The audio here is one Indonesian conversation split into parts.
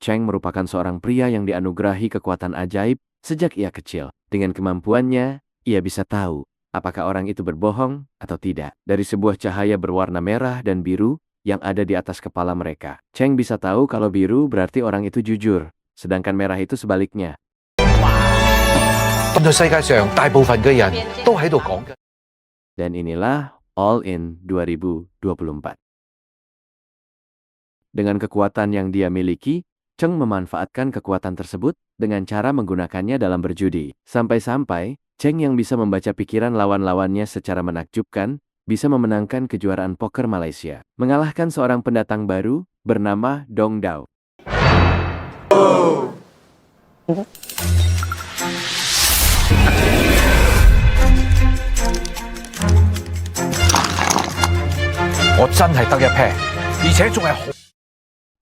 Cheng merupakan seorang pria yang dianugerahi kekuatan ajaib sejak ia kecil. Dengan kemampuannya, ia bisa tahu apakah orang itu berbohong atau tidak. Dari sebuah cahaya berwarna merah dan biru yang ada di atas kepala mereka, Cheng bisa tahu kalau biru berarti orang itu jujur, sedangkan merah itu sebaliknya. Dan inilah All In 2024. Dengan kekuatan yang dia miliki, Cheng memanfaatkan kekuatan tersebut dengan cara menggunakannya dalam berjudi. Sampai-sampai, Cheng yang bisa membaca pikiran lawan-lawannya secara menakjubkan, bisa memenangkan kejuaraan poker Malaysia, mengalahkan seorang pendatang baru bernama Dong Dao.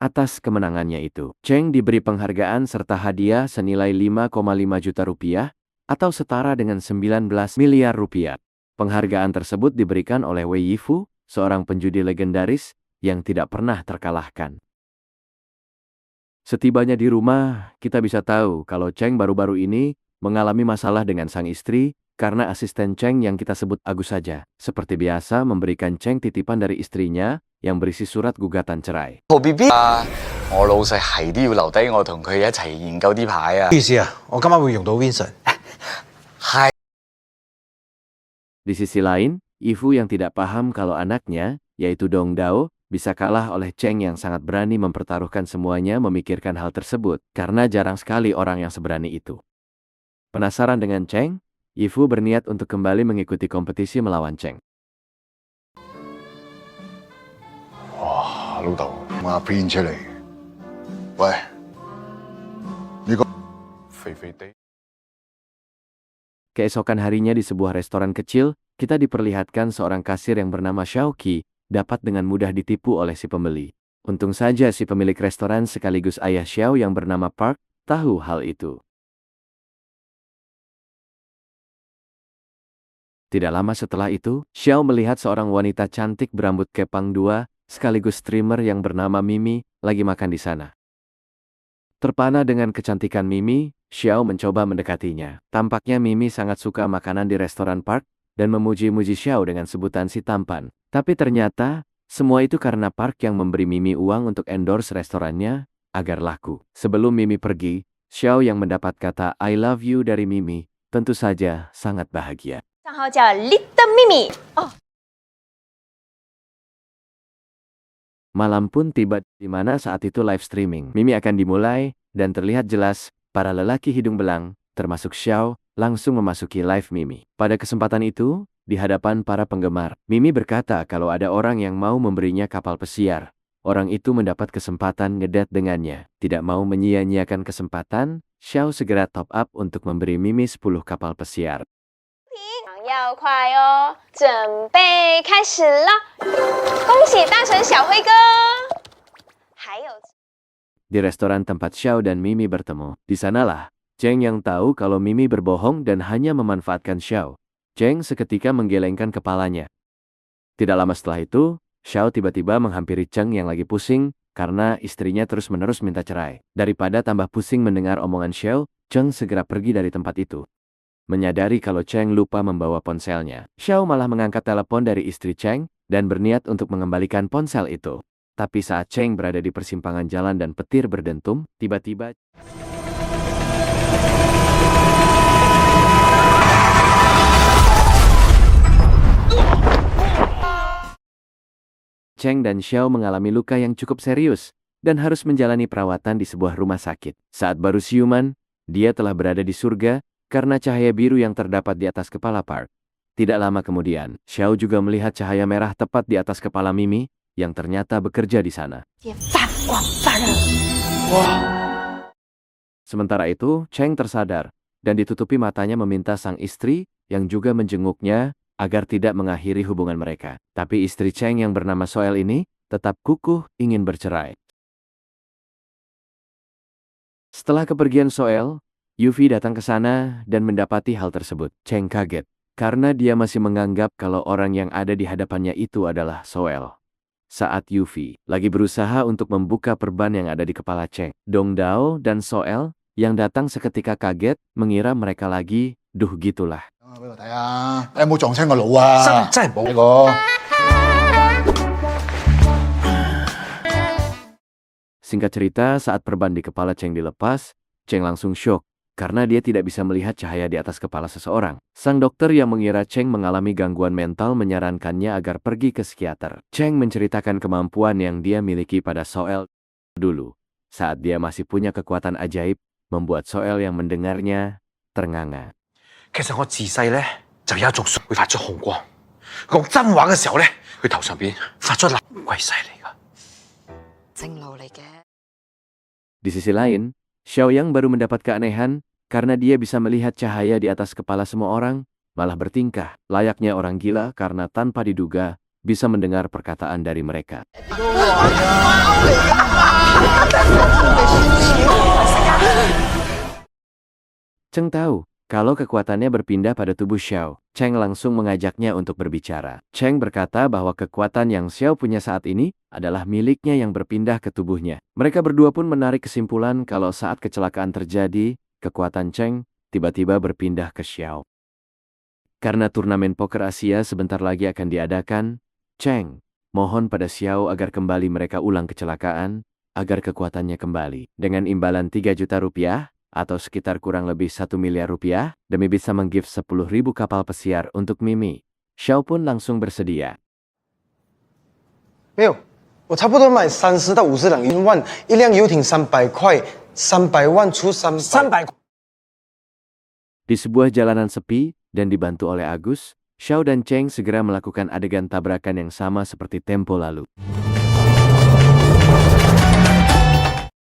Atas kemenangannya itu, Cheng diberi penghargaan serta hadiah senilai 5,5 juta rupiah atau setara dengan 19 miliar rupiah. Penghargaan tersebut diberikan oleh Wei Yifu, seorang penjudi legendaris yang tidak pernah terkalahkan. Setibanya di rumah, kita bisa tahu kalau Cheng baru-baru ini mengalami masalah dengan sang istri karena asisten Cheng yang kita sebut Agus saja, seperti biasa memberikan Cheng titipan dari istrinya yang berisi surat gugatan cerai. Di sisi lain, Yifu yang tidak paham kalau anaknya, yaitu Dong Dao, bisa kalah oleh Cheng yang sangat berani mempertaruhkan semuanya memikirkan hal tersebut, karena jarang sekali orang yang seberani itu. Penasaran dengan Cheng, Yifu berniat untuk kembali mengikuti kompetisi melawan Cheng. Wah, 老豆，我編出嚟。喂，呢個肥肥地。 Keesokan harinya di sebuah restoran kecil, kita diperlihatkan seorang kasir yang bernama Xiao Qi dapat dengan mudah ditipu oleh si pembeli. Untung saja si pemilik restoran sekaligus ayah Xiao yang bernama Park tahu hal itu. Tidak lama setelah itu, Xiao melihat seorang wanita cantik berambut kepang dua, sekaligus streamer yang bernama Mimi, lagi makan di sana. Terpana dengan kecantikan Mimi, Xiao mencoba mendekatinya. Tampaknya Mimi sangat suka makanan di restoran Park, dan memuji-muji Xiao dengan sebutan si tampan. Tapi ternyata, semua itu karena Park yang memberi Mimi uang untuk endorse restorannya, agar laku. Sebelum Mimi pergi, Xiao yang mendapat kata I love you dari Mimi, tentu saja sangat bahagia. Malam pun tiba di mana saat itu live streaming Mimi akan dimulai, dan terlihat jelas, para lelaki hidung belang, termasuk Xiao, langsung memasuki live Mimi. Pada kesempatan itu, di hadapan para penggemar, Mimi berkata kalau ada orang yang mau memberinya kapal pesiar. Orang itu mendapat kesempatan ngedate dengannya. Tidak mau menyia-nyiakan kesempatan, Xiao segera top up untuk memberi Mimi 10 kapal pesiar. 要快哦，准备开始了！恭喜大神小辉哥！还有 Di restoran tempat Xiao dan Mimi bertemu, di sanalah Cheng yang tahu kalau Mimi berbohong dan hanya memanfaatkan Xiao. Cheng seketika menggelengkan kepalanya. Tidak lama setelah itu, Xiao tiba-tiba menghampiri Cheng yang lagi pusing karena istrinya terus-menerus minta cerai. Daripada tambah pusing mendengar omongan Xiao, Cheng segera pergi dari tempat itu. Menyadari kalau Cheng lupa membawa ponselnya, Xiao malah mengangkat telepon dari istri Cheng dan berniat untuk mengembalikan ponsel itu. Tapi saat Cheng berada di persimpangan jalan dan petir berdentum, tiba-tiba Cheng dan Xiao mengalami luka yang cukup serius dan harus menjalani perawatan di sebuah rumah sakit. Saat baru siuman, dia telah berada di surga karena cahaya biru yang terdapat di atas kepala Park. Tidak lama kemudian, Xiao juga melihat cahaya merah tepat di atas kepala Mimi, yang ternyata bekerja di sana. Sementara itu, Cheng tersadar, dan ditutupi matanya meminta sang istri, yang juga menjenguknya, agar tidak mengakhiri hubungan mereka. Tapi istri Cheng yang bernama Soel ini, tetap kukuh ingin bercerai. Setelah kepergian Soel, Yuvi datang ke sana dan mendapati hal tersebut. Cheng kaget, karena dia masih menganggap kalau orang yang ada di hadapannya itu adalah Soel. saat Yufi lagi berusaha untuk membuka perban yang ada di kepala Cheng. Dong Dao dan Soel yang datang seketika kaget mengira mereka lagi, duh gitulah. 俾我睇下，有冇撞親個腦啊？真係冇。呢個 Singkat cerita, saat perban di kepala Cheng dilepas, Cheng langsung syok karena dia tidak bisa melihat cahaya di atas kepala seseorang. Sang dokter yang mengira Cheng mengalami gangguan mental menyarankannya agar pergi ke psikiater. Cheng menceritakan kemampuan yang dia miliki pada Soel dulu, saat dia masih punya kekuatan ajaib, membuat Soel yang mendengarnya ternganga. 其實我自細咧就有一種術會發出紅光，講真話嘅時候咧，佢頭上邊發出藍鬼犀利㗎。正路嚟嘅。 Di sisi lain, Xiao Yang baru mendapat keanehan karena dia bisa melihat cahaya di atas kepala semua orang, malah bertingkah layaknya orang gila karena tanpa diduga bisa mendengar perkataan dari mereka. Cheng tahu kalau kekuatannya berpindah pada tubuh Xiao. Cheng langsung mengajaknya untuk berbicara. Cheng berkata bahwa kekuatan yang Xiao punya saat ini adalah miliknya yang berpindah ke tubuhnya. Mereka berdua pun menarik kesimpulan kalau saat kecelakaan terjadi, kekuatan Cheng tiba-tiba berpindah ke Xiao. Karena turnamen poker Asia sebentar lagi akan diadakan, Cheng mohon pada Xiao agar kembali mereka ulang kecelakaan, agar kekuatannya kembali. Dengan imbalan 3 juta rupiah, atau sekitar kurang lebih 1 miliar rupiah, demi bisa menggift 10.000 kapal pesiar untuk Mimi. Xiao pun langsung bersedia. 没有，我差不多买30到50两1万，一辆游艇300块，300万出300。Di sebuah jalanan sepi dan dibantu oleh Agus, Xiao dan Cheng segera melakukan adegan tabrakan yang sama seperti tempo lalu.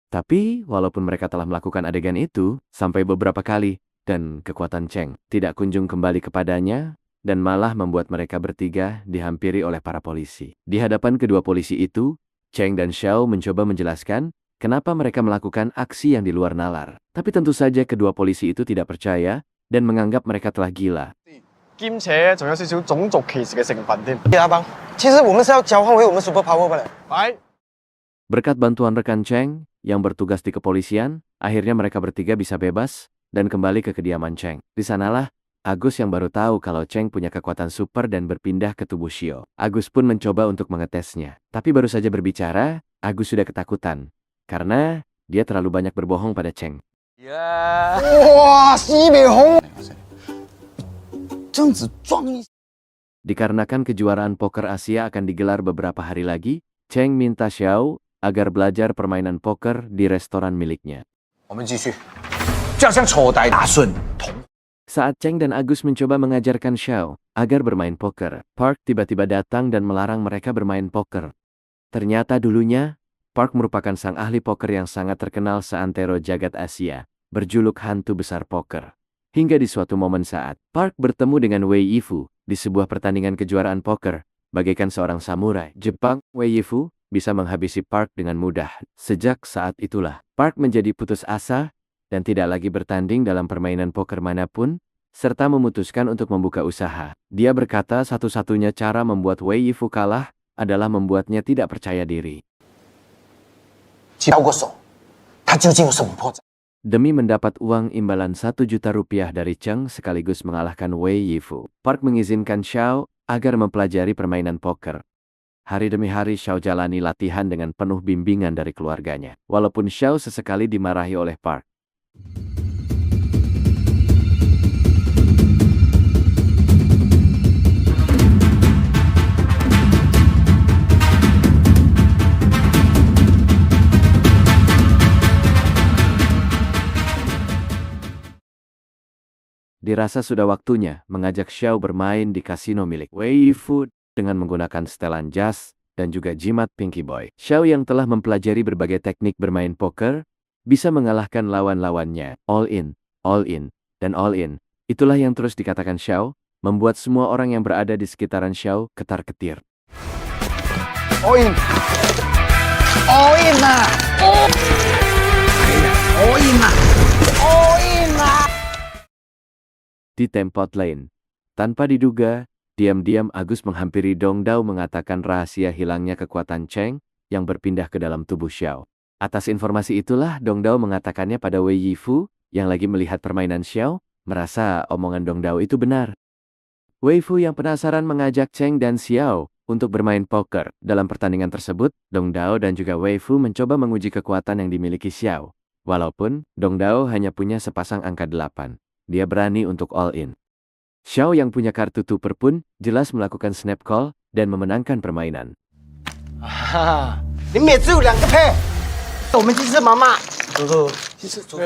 Tapi, walaupun mereka telah melakukan adegan itu sampai beberapa kali, dan kekuatan Cheng tidak kunjung kembali kepadanya, dan malah membuat mereka bertiga dihampiri oleh para polisi. Di hadapan kedua polisi itu, Cheng dan Xiao mencoba menjelaskan kenapa mereka melakukan aksi yang di luar nalar. Tapi tentu saja kedua polisi itu tidak percaya dan menganggap mereka telah gila. 兼且仲有少少種族歧視嘅成分添。阿邦，其實我們是要交換回我們 super power 嘅。係。 Berkat bantuan rekan Cheng yang bertugas di kepolisian, akhirnya mereka bertiga bisa bebas dan kembali ke kediaman Cheng. Di sanalah Agus yang baru tahu kalau Cheng punya kekuatan super dan berpindah ke tubuh Xiao. Agus pun mencoba untuk mengetesnya. Tapi baru saja berbicara, Agus sudah ketakutan. Karena dia terlalu banyak berbohong pada Cheng. 哇，西北紅，這樣子撞一。 Dikarenakan kejuaraan poker Asia akan digelar beberapa hari lagi, Cheng minta Xiao agar belajar permainan poker di restoran miliknya. 我們繼續，就像鋤大打順同。 Saat Cheng dan Agus mencoba mengajarkan Xiao agar bermain poker, Park tiba-tiba datang dan melarang mereka bermain poker. Ternyata dulunya, Park merupakan sang ahli poker yang sangat terkenal seantero jagat Asia, berjuluk hantu besar poker. Hingga di suatu momen saat Park bertemu dengan Wei Yifu di sebuah pertandingan kejuaraan poker, bagaikan seorang samurai Jepang, Wei Yifu bisa menghabisi Park dengan mudah. Sejak saat itulah, Park menjadi putus asa dan tidak lagi bertanding dalam permainan poker manapun, serta memutuskan untuk membuka usaha. Dia berkata satu-satunya cara membuat Wei Yifu kalah adalah membuatnya tidak percaya diri. Demi mendapat uang imbalan 1 juta rupiah dari Cheng sekaligus mengalahkan Wei Yifu, Park mengizinkan Xiao agar mempelajari permainan poker. Hari demi hari Xiao jalani latihan dengan penuh bimbingan dari keluarganya. Walaupun Xiao sesekali dimarahi oleh Park. Dirasa sudah waktunya mengajak Xiao bermain di kasino milik Wei Yifu dengan menggunakan setelan jas dan juga jimat Pinky Boy. Xiao yang telah mempelajari berbagai teknik bermain poker, bisa mengalahkan lawan-lawannya. All in, dan all in. Itulah yang terus dikatakan Xiao, membuat semua orang yang berada di sekitaran Xiao ketar-ketir. All in. All in lah. All in lah. All in lah. Di tempat lain, tanpa diduga, Diam-diam Agus menghampiri Dong Dao mengatakan rahasia hilangnya kekuatan Cheng yang berpindah ke dalam tubuh Xiao. Atas informasi itulah Dong Dao mengatakannya pada Wei Yifu yang lagi melihat permainan Xiao, merasa omongan Dong Dao itu benar. Wei Fu yang penasaran mengajak Cheng dan Xiao untuk bermain poker. Dalam pertandingan tersebut, Dong Dao dan juga Wei Fu mencoba menguji kekuatan yang dimiliki Xiao. Walaupun Dong Dao hanya punya sepasang angka 8, dia berani untuk all in. Xiao yang punya kartu tuper pun jelas melakukan snap call dan memenangkan permainan. 你们也只有2个配，我们去吃妈妈。走走，去吃走。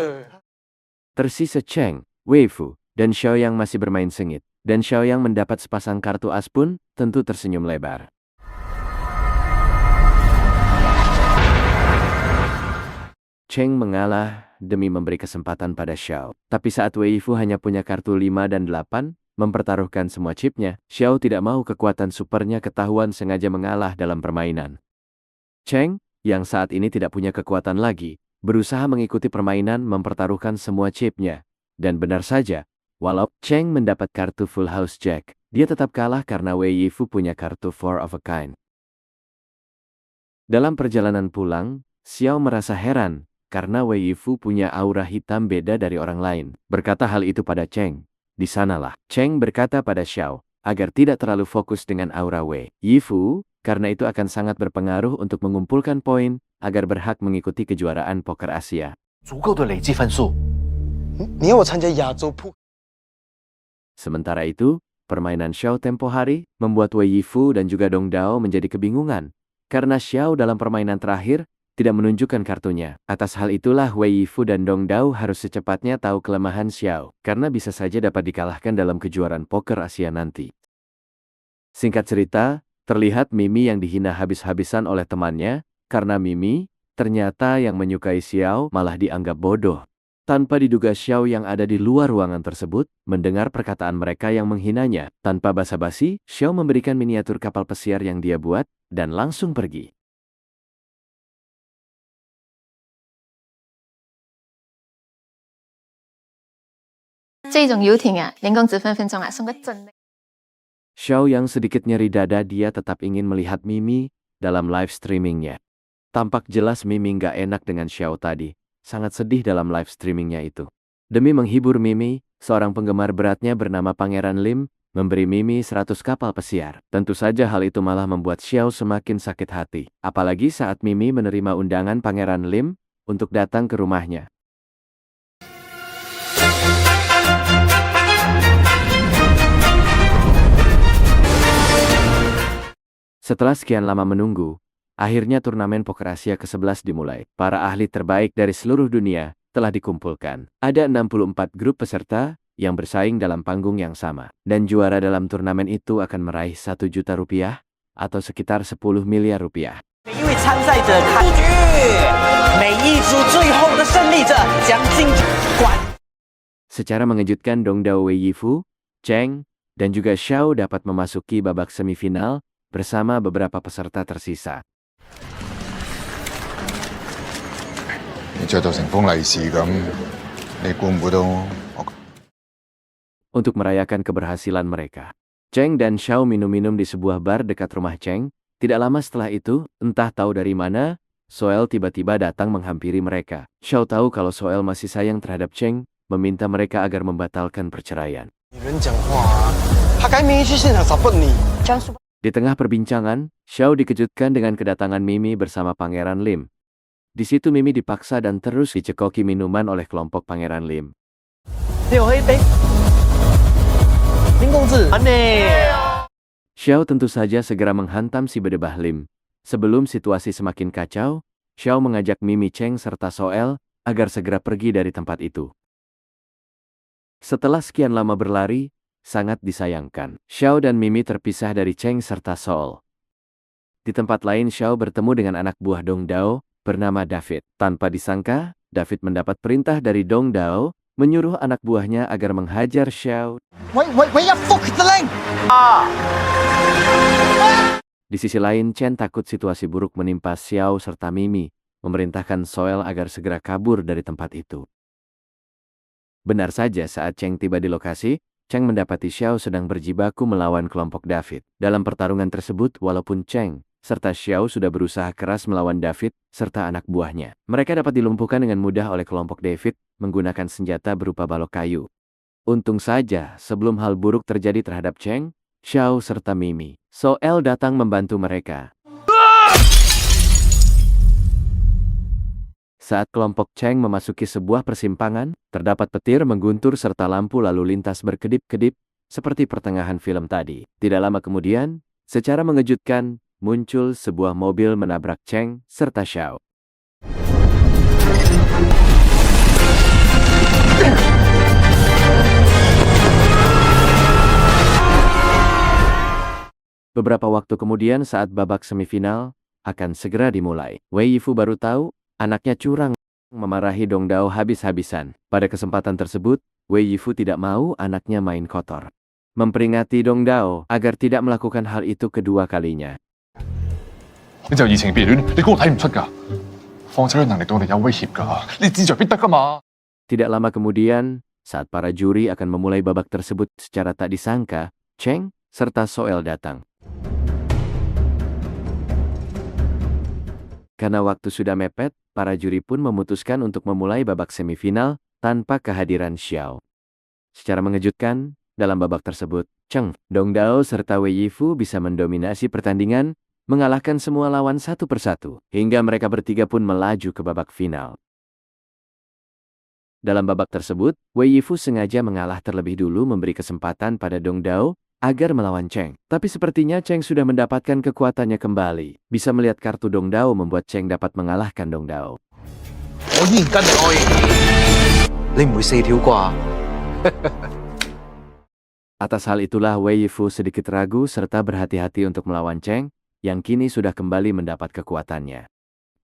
Tersisa Cheng, Wei Fu, dan Xiao yang masih bermain sengit. Dan Xiao yang mendapat sepasang kartu as pun tentu tersenyum lebar. Cheng mengalah demi memberi kesempatan pada Xiao. Tapi saat Wei Fu hanya punya kartu 5 dan 8, mempertaruhkan semua chipnya, Xiao tidak mau kekuatan supernya ketahuan sengaja mengalah dalam permainan. Cheng, yang saat ini tidak punya kekuatan lagi, berusaha mengikuti permainan mempertaruhkan semua chipnya. Dan benar saja, walau Cheng mendapat kartu full house jack, dia tetap kalah karena Wei Yifu punya kartu 4 of a kind. Dalam perjalanan pulang, Xiao merasa heran karena Wei Yifu punya aura hitam beda dari orang lain. Berkata hal itu pada Cheng. Di sanalah Cheng berkata pada Xiao agar tidak terlalu fokus dengan aura Wei Yifu, karena itu akan sangat berpengaruh untuk mengumpulkan poin agar berhak mengikuti kejuaraan poker Asia. 足够的累积分数。你要我参加亚洲扑？ Sementara itu, permainan Xiao tempo hari membuat Wei Yifu dan juga Dong Dao menjadi kebingungan karena Xiao dalam permainan terakhir tidak menunjukkan kartunya. Atas hal itulah Wei Yifu dan Dong Dao harus secepatnya tahu kelemahan Xiao, karena bisa saja dapat dikalahkan dalam kejuaraan poker Asia nanti. Singkat cerita, terlihat Mimi yang dihina habis-habisan oleh temannya, karena Mimi, ternyata yang menyukai Xiao malah dianggap bodoh. Tanpa diduga Xiao yang ada di luar ruangan tersebut, mendengar perkataan mereka yang menghinanya. Tanpa basa-basi, Xiao memberikan miniatur kapal pesiar yang dia buat, dan langsung pergi. 这种游艇啊，人工值分分钟啊，送个真的。 Xiao yang sedikit nyeri dada dia tetap ingin melihat Mimi dalam live streamingnya. Tampak jelas Mimi nggak enak dengan Xiao tadi. Sangat sedih dalam live streamingnya itu. Demi menghibur Mimi, seorang penggemar beratnya bernama Pangeran Lim memberi Mimi 100 kapal pesiar. Tentu saja hal itu malah membuat Xiao semakin sakit hati. Apalagi saat Mimi menerima undangan Pangeran Lim untuk datang ke rumahnya. Setelah sekian lama menunggu, akhirnya turnamen poker Asia ke-11 dimulai. Para ahli terbaik dari seluruh dunia telah dikumpulkan. Ada 64 grup peserta yang bersaing dalam panggung yang sama. Dan juara dalam turnamen itu akan meraih 1 juta rupiah atau sekitar 10 miliar rupiah. 每一位参赛者出局，每一组最后的胜利者将进冠。 Secara mengejutkan Dong Dao, Wei Yifu, Cheng, dan juga Xiao dapat memasuki babak semifinal bersama beberapa peserta tersisa. 你着到成封利是咁，你估唔估到我？ Untuk merayakan keberhasilan mereka, Cheng dan Xiao minum-minum di sebuah bar dekat rumah Cheng. Tidak lama setelah itu, entah tahu dari mana, Soel tiba-tiba datang menghampiri mereka. Xiao tahu kalau Soel masih sayang terhadap Cheng, meminta mereka agar membatalkan perceraian. 女人讲话啊，他该明明去现场support你。 Di tengah perbincangan, Xiao dikejutkan dengan kedatangan Mimi bersama Pangeran Lim. Di situ Mimi dipaksa dan terus dicekoki minuman oleh kelompok Pangeran Lim. 你有喝一杯？林公子，安呢？ Xiao tentu saja segera menghantam si bedebah Lim. Sebelum situasi semakin kacau, Xiao mengajak Mimi, Cheng serta Soel agar segera pergi dari tempat itu. Setelah sekian lama berlari, sangat disayangkan, Xiao dan Mimi terpisah dari Cheng serta Soel. Di tempat lain Xiao bertemu dengan anak buah Dong Dao bernama David. Tanpa disangka, David mendapat perintah dari Dong Dao menyuruh anak buahnya agar menghajar Xiao. 我要 fuck the lane！ Di sisi lain, Chen takut situasi buruk menimpa Xiao serta Mimi, memerintahkan Soel agar segera kabur dari tempat itu. Benar saja saat Cheng tiba di lokasi, Cheng mendapati Xiao sedang berjibaku melawan kelompok David. Dalam pertarungan tersebut, walaupun Cheng serta Xiao sudah berusaha keras melawan David serta anak buahnya, mereka dapat dilumpuhkan dengan mudah oleh kelompok David menggunakan senjata berupa balok kayu. Untung saja, sebelum hal buruk terjadi terhadap Cheng, Xiao serta Mimi, Soel datang membantu mereka. Saat kelompok Cheng memasuki sebuah persimpangan, terdapat petir mengguntur serta lampu lalu lintas berkedip-kedip, seperti pertengahan film tadi. Tidak lama kemudian, secara mengejutkan, muncul sebuah mobil menabrak Cheng serta Xiao. Beberapa waktu kemudian saat babak semifinal akan segera dimulai, Wei Yifu baru tahu anaknya curang memarahi Dong Dao habis-habisan. Pada kesempatan tersebut, Wei Yifu tidak mau anaknya main kotor. Memperingati Dong Dao agar tidak melakukan hal itu kedua kalinya. 你就移情別戀，你估我睇唔出㗎？況且佢能力對我哋有威脅㗎，你志在必得㗎嘛！ Tidak lama kemudian, saat para juri akan memulai babak tersebut secara tak disangka, Cheng serta Soel datang. Karena waktu sudah mepet, para juri pun memutuskan untuk memulai babak semifinal tanpa kehadiran Xiao. Secara mengejutkan, dalam babak tersebut, Cheng, Dong Dao serta Wei Yifu bisa mendominasi pertandingan, mengalahkan semua lawan satu persatu, hingga mereka bertiga pun melaju ke babak final. Dalam babak tersebut, Wei Yifu sengaja mengalah terlebih dulu memberi kesempatan pada Dong Dao agar melawan Cheng. Tapi sepertinya Cheng sudah mendapatkan kekuatannya kembali. Bisa melihat kartu Dong Dao membuat Cheng dapat mengalahkan Dong Dao. 我依然跟你你唔會4條啩？ Atas hal itulah Wei Yifu sedikit ragu serta berhati-hati untuk melawan Cheng, yang kini sudah kembali mendapat kekuatannya.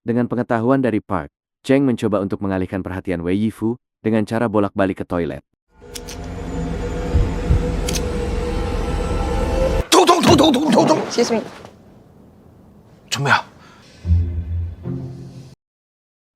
Dengan pengetahuan dari Park, Cheng mencoba untuk mengalihkan perhatian Wei Yifu dengan cara bolak-balik ke toilet. 痛！ Excuse me. 做咩啊？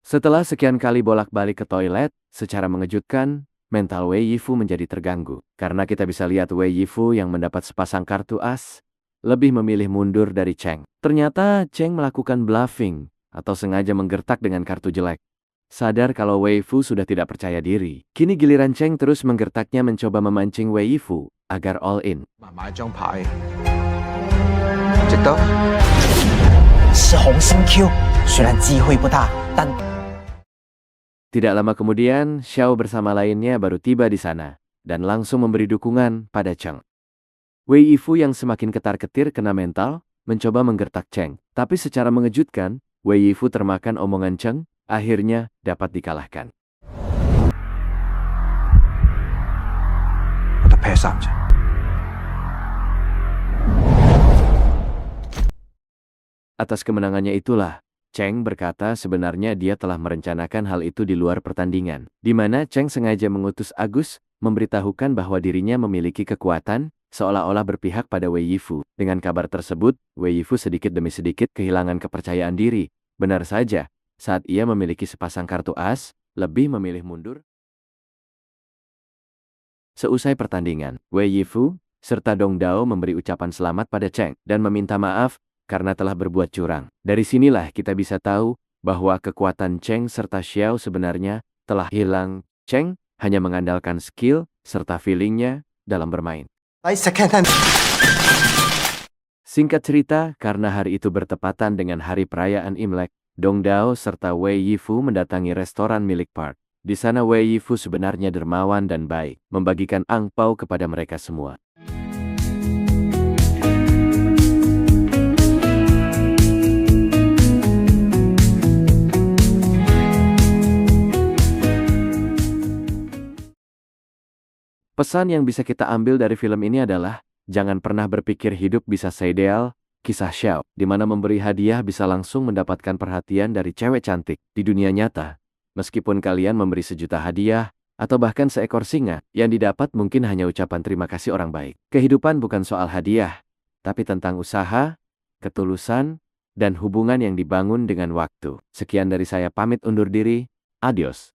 Setelah sekian kali bolak-balik ke toilet, secara mengejutkan, mental Wei Yifu menjadi terganggu. Karena kita bisa lihat Wei Yifu yang mendapat sepasang kartu as, lebih memilih mundur dari Cheng. Ternyata Cheng melakukan bluffing, atau sengaja menggertak dengan kartu jelek. Sadar kalau Wei Yifu sudah tidak percaya diri, kini giliran Cheng terus menggertaknya mencoba memancing Wei Yifu agar all in. 買張牌，值得。是红心 Q， 虽然机会不大，但 Tidak lama kemudian, Xiao bersama lainnya baru tiba di sana, dan langsung memberi dukungan pada Cheng. Wei Yifu yang semakin ketar-ketir kena mental, mencoba menggertak Cheng. Tapi secara mengejutkan, Wei Yifu termakan omongan Cheng, akhirnya dapat dikalahkan. 我得劈3隻。 Atas kemenangannya itulah, Cheng berkata sebenarnya dia telah merencanakan hal itu di luar pertandingan, di mana Cheng sengaja mengutus Agus memberitahukan bahwa dirinya memiliki kekuatan, seolah-olah berpihak pada Wei Yifu. Dengan kabar tersebut, Wei Yifu sedikit demi sedikit kehilangan kepercayaan diri. Benar saja, saat ia memiliki sepasang kartu as, lebih memilih mundur. Seusai pertandingan, Wei Yifu serta Dong Dao memberi ucapan selamat pada Cheng dan meminta maaf karena telah berbuat curang. Dari sinilah kita bisa tahu bahwa kekuatan Cheng serta Xiao sebenarnya telah hilang. Cheng hanya mengandalkan skill serta feelingnya dalam bermain. Singkat cerita, karena hari itu bertepatan dengan hari perayaan Imlek, Dong Dao serta Wei Yifu mendatangi restoran milik Park. Di sana Wei Yifu sebenarnya dermawan dan baik, membagikan angpau kepada mereka semua. Pesan yang bisa kita ambil dari film ini adalah, jangan pernah berpikir hidup bisa seideal kisah Xiao, di mana memberi hadiah bisa langsung mendapatkan perhatian dari cewek cantik. Di dunia nyata, meskipun kalian memberi sejuta hadiah, atau bahkan seekor singa, yang didapat mungkin hanya ucapan terima kasih orang baik. Kehidupan bukan soal hadiah, tapi tentang usaha, ketulusan, dan hubungan yang dibangun dengan waktu. Sekian dari saya, pamit undur diri, adios.